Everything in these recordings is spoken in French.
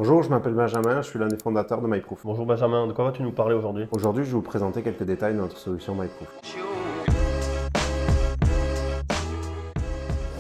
Bonjour, je m'appelle Benjamin, je suis l'un des fondateurs de MyProof. Bonjour Benjamin, de quoi vas-tu nous parler aujourd'hui? Aujourd'hui, je vais vous présenter quelques détails de notre solution MyProof.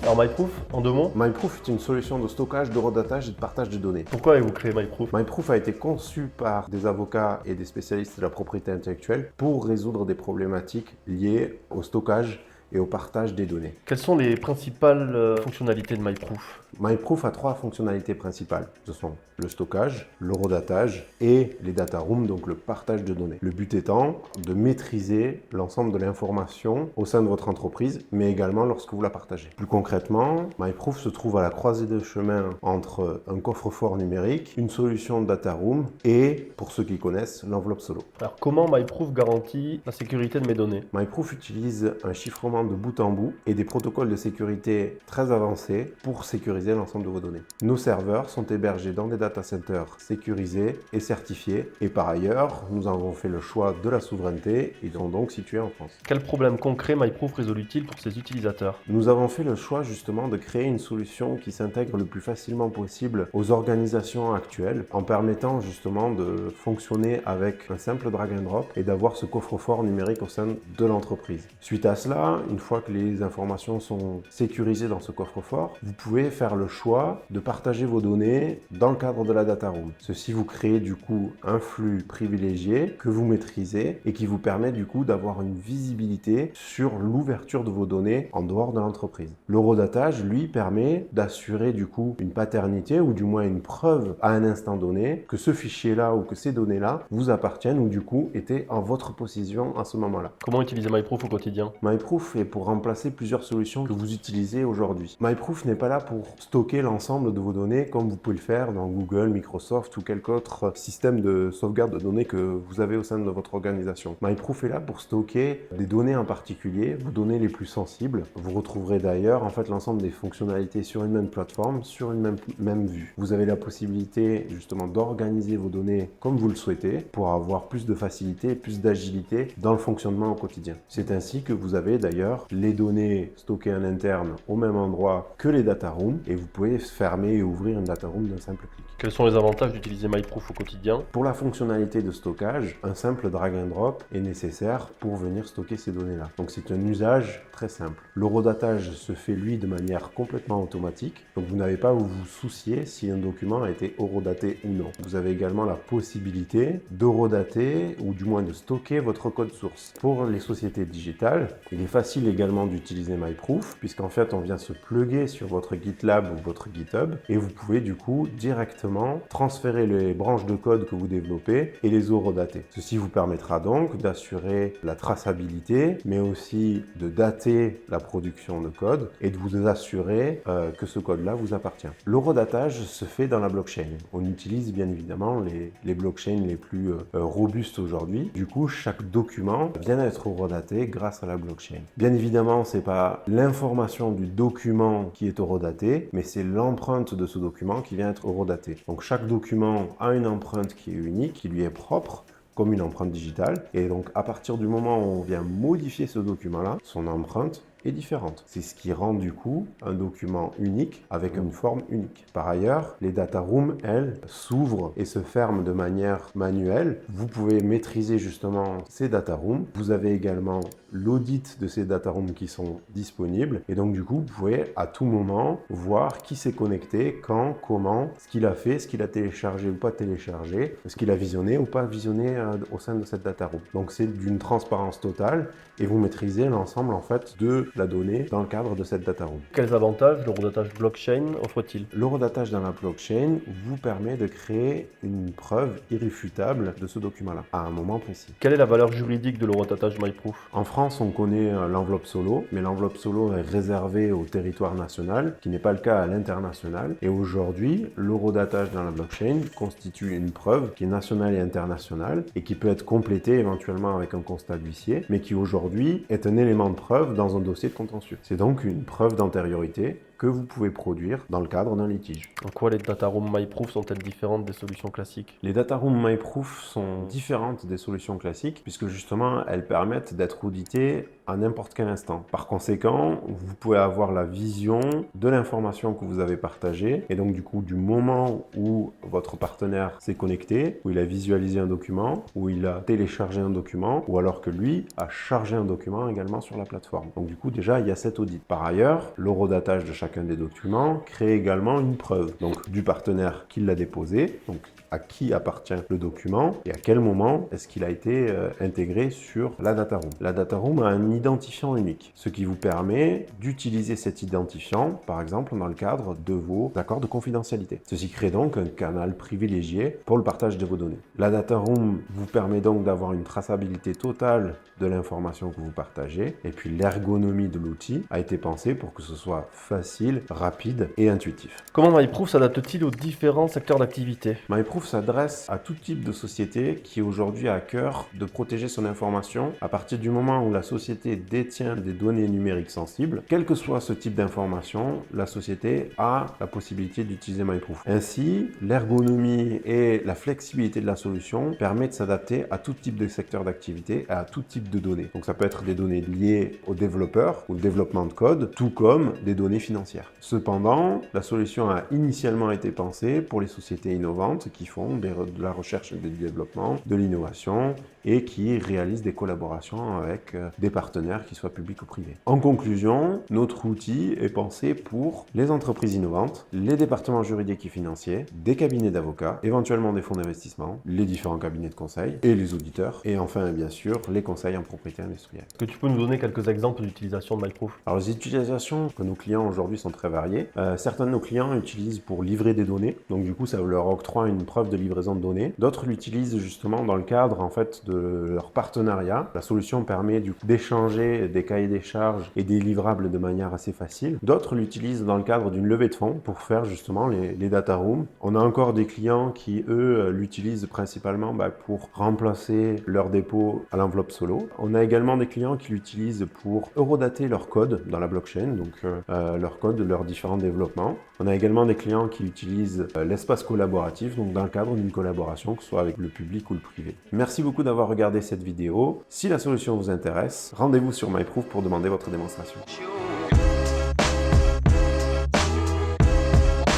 Alors MyProof, en deux mots, MyProof est une solution de stockage, de redatage et de partage de données. pourquoi avez-vous créé MyProof? MyProof a été conçu par des avocats et des spécialistes de la propriété intellectuelle pour résoudre des problématiques liées au stockage et au partage des données. Quelles sont les principales fonctionnalités de MyProof? MyProof a trois fonctionnalités principales. Ce sont le stockage, le redatage et les data rooms, donc le partage de données. Le but étant de maîtriser l'ensemble de l'information au sein de votre entreprise, mais également lorsque vous la partagez. Plus concrètement, MyProof se trouve à la croisée de chemin entre un coffre-fort numérique, une solution de data room et, pour ceux qui connaissent, l'enveloppe solo. Alors comment MyProof garantit la sécurité de mes données? MyProof utilise un chiffrement de bout en bout et des protocoles de sécurité très avancés pour sécuriser l'ensemble de vos données. Nos serveurs sont hébergés dans des data centers sécurisés et certifiés. Et par ailleurs, nous avons fait le choix de la souveraineté et sont donc situés en France. Quels problèmes concrets MyProof résout-il pour ses utilisateurs? Nous avons fait le choix justement de créer une solution qui s'intègre le plus facilement possible aux organisations actuelles en permettant justement de fonctionner avec un simple drag and drop et d'avoir ce coffre-fort numérique au sein de l'entreprise. Suite à cela, une fois que les informations sont sécurisées dans ce coffre-fort, vous pouvez faire le choix de partager vos données dans le cadre de la data room. Ceci vous crée du coup un flux privilégié que vous maîtrisez et qui vous permet du coup d'avoir une visibilité sur l'ouverture de vos données en dehors de l'entreprise. L'horodatage, lui, permet d'assurer du coup une paternité ou du moins une preuve à un instant donné que ce fichier-là ou que ces données-là vous appartiennent ou du coup étaient en votre possession à ce moment-là. Comment utiliser MyProof au quotidien? MyProof est pour remplacer plusieurs solutions que vous utilisez aujourd'hui. MyProof n'est pas là pour stocker l'ensemble de vos données comme vous pouvez le faire dans Google, Microsoft ou quelque autre système de sauvegarde de données que vous avez au sein de votre organisation. MyProof est là pour stocker des données en particulier, vos données les plus sensibles. Vous retrouverez d'ailleurs en fait l'ensemble des fonctionnalités sur une même plateforme, sur une même vue. Vous avez la possibilité justement d'organiser vos données comme vous le souhaitez pour avoir plus de facilité, plus d'agilité dans le fonctionnement au quotidien. C'est ainsi que vous avez d'ailleurs les données stockées en interne au même endroit que les data rooms et vous pouvez fermer et ouvrir une data room d'un simple clic. Quels sont les avantages d'utiliser MyProof au quotidien? Pour la fonctionnalité de stockage, un simple drag and drop est nécessaire pour venir stocker ces données-là. Donc c'est un usage très simple. L'horodatage se fait lui de manière complètement automatique, donc vous n'avez pas à vous soucier si un document a été horodaté ou non. Vous avez également la possibilité d'horodater ou du moins de stocker votre code source. Pour les sociétés digitales, il est facile également d'utiliser MyProof puisqu'en fait on vient se plugger sur votre GitLab ou votre GitHub et vous pouvez du coup directement transférer les branches de code que vous développez et les horodater. Ceci vous permettra donc d'assurer la traçabilité mais aussi de dater la production de code et de vous assurer que ce code-là vous appartient. L'horodatage se fait dans la blockchain. On utilise bien évidemment les blockchains les plus robustes aujourd'hui. Du coup, chaque document vient d'être horodaté grâce à la blockchain. Bien évidemment, c'est pas l'information du document qui est horodatée, mais c'est l'empreinte de ce document qui vient être horodatée. Donc chaque document a une empreinte qui est unique, qui lui est propre, comme une empreinte digitale. Et donc à partir du moment où on vient modifier ce document-là, son empreinte est différente. C'est ce qui rend du coup un document unique avec une forme unique. Par ailleurs, les data rooms, elles, s'ouvrent et se ferment de manière manuelle. Vous pouvez maîtriser justement ces data rooms. Vous avez également l'audit de ces data rooms qui sont disponibles et donc du coup, vous pouvez à tout moment voir qui s'est connecté, quand, comment, ce qu'il a fait, ce qu'il a téléchargé ou pas téléchargé, ce qu'il a visionné ou pas visionné au sein de cette data room. Donc c'est d'une transparence totale et vous maîtrisez l'ensemble en fait de la donnée dans le cadre de cette data room. Quels avantages le horodatage blockchain offre-t-il? L'horodatage dans la blockchain vous permet de créer une preuve irréfutable de ce document-là à un moment précis. Quelle est la valeur juridique de l'horodatage MyProof? En France, on connaît l'enveloppe solo, mais l'enveloppe solo est réservée au territoire national, qui n'est pas le cas à l'international. Et aujourd'hui, l'horodatage dans la blockchain constitue une preuve qui est nationale et internationale et qui peut être complétée éventuellement avec un constat d'huissier, mais qui aujourd'hui est un élément de preuve dans un dossier de contentieux. C'est donc une preuve d'antériorité que vous pouvez produire dans le cadre d'un litige. En quoi les data room MyProof sont-elles différentes des solutions classiques? Les data room MyProof sont différentes des solutions classiques puisque justement elles permettent d'être auditées à n'importe quel instant. Par conséquent, vous pouvez avoir la vision de l'information que vous avez partagée et donc du coup du moment où votre partenaire s'est connecté, où il a visualisé un document, où il a téléchargé un document ou alors que lui a chargé un document également sur la plateforme. Donc du coup déjà il y a cet audit. Par ailleurs, l'horodatage de chacun des documents crée également une preuve donc du partenaire qui l'a déposé, donc à qui appartient le document et à quel moment est-ce qu'il a été intégré sur la data room. La data room a un identifiant unique, ce qui vous permet d'utiliser cet identifiant, par exemple dans le cadre de vos accords de confidentialité. Ceci crée donc un canal privilégié pour le partage de vos données. La data room vous permet donc d'avoir une traçabilité totale de l'information que vous partagez et puis l'ergonomie de l'outil a été pensée pour que ce soit facile, rapide et intuitif. Comment MyProof s'adapte-t-il aux différents secteurs d'activité? MyProof s'adresse à tout type de société qui aujourd'hui a à cœur de protéger son information à partir du moment où la société détient des données numériques sensibles. Quel que soit ce type d'information, la société a la possibilité d'utiliser MyProof. Ainsi, l'ergonomie et la flexibilité de la solution permet de s'adapter à tout type de secteur d'activité et à tout type de données. Donc ça peut être des données liées aux développeurs ou au développement de code, tout comme des données financières. Cependant, la solution a initialement été pensée pour les sociétés innovantes qui font de la recherche et du développement, de l'innovation et qui réalisent des collaborations avec des partenaires qui soient publics ou privés. En conclusion, notre outil est pensé pour les entreprises innovantes, les départements juridiques et financiers, des cabinets d'avocats, éventuellement des fonds d'investissement, les différents cabinets de conseil et les auditeurs, et enfin bien sûr les conseils en propriété industrielle. Est-ce que tu peux nous donner quelques exemples d'utilisation de MyProof? Alors les utilisations que nos clients aujourd'hui sont très variées. Certains de nos clients l'utilisent pour livrer des données, donc du coup ça leur octroie une preuve de livraison de données. D'autres l'utilisent justement dans le cadre en fait de leur partenariat. La solution permet du coup d'échanger des cahiers des charges et des livrables de manière assez facile. D'autres l'utilisent dans le cadre d'une levée de fonds pour faire justement les data rooms. On a encore des clients qui eux l'utilisent principalement pour remplacer leur dépôt à l'enveloppe solo. On a également des clients qui l'utilisent pour eurodater leur code dans la blockchain, donc leur code, leurs différents développements. On a également des clients qui utilisent l'espace collaboratif, donc dans le cadre d'une collaboration, que ce soit avec le public ou le privé. Merci beaucoup d'avoir regardé cette vidéo. Si la solution vous intéresse, rendez-vous sur MyProof pour demander votre démonstration.